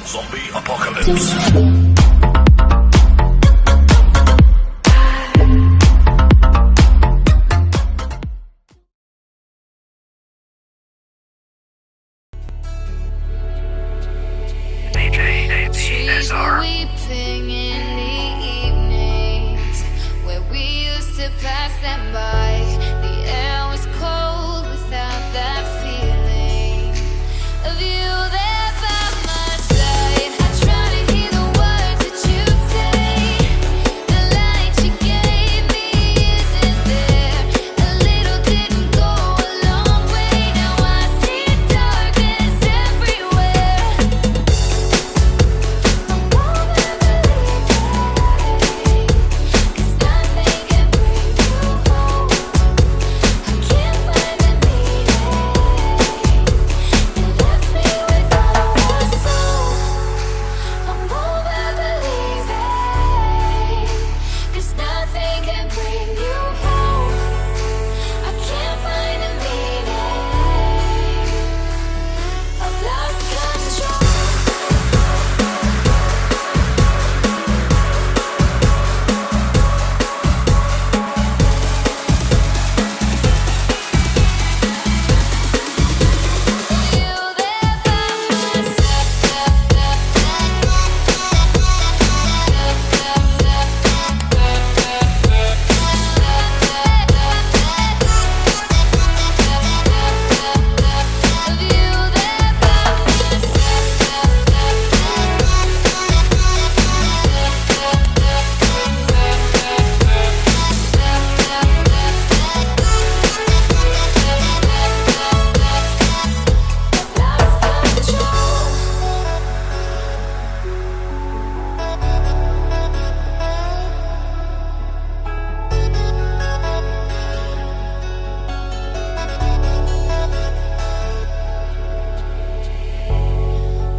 Zombie apocalypse. Trees were weeping in the evenings where we used to pass them by. The air was cold without that feeling of you there by my side. I try to hear the words that you say. The light you gave me isn't there. A little didn't go a long way. Now I see darkness everywhere.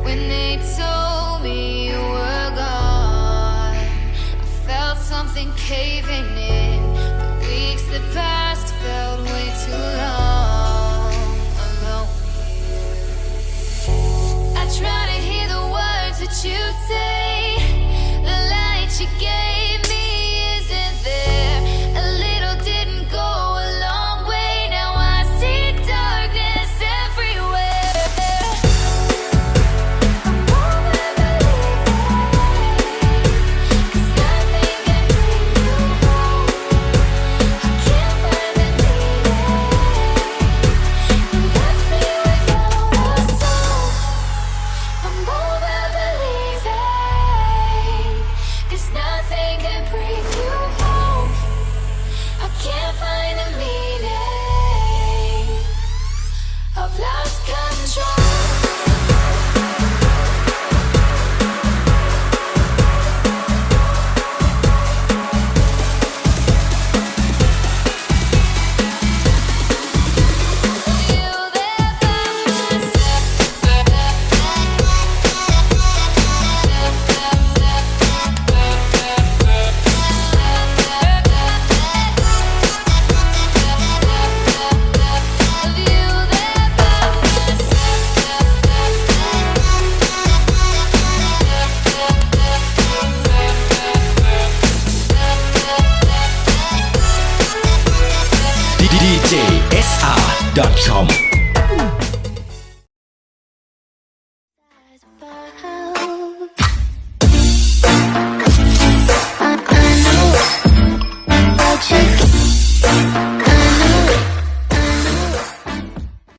When they told me you were gone, I felt something caving in. The weeks that passed felt way too long alone here. I try to hear the words that you'd say. The light you gave me isn't there. A little didn't go a long way. Now I see darkness everywhere. I've lost control. DJSR.com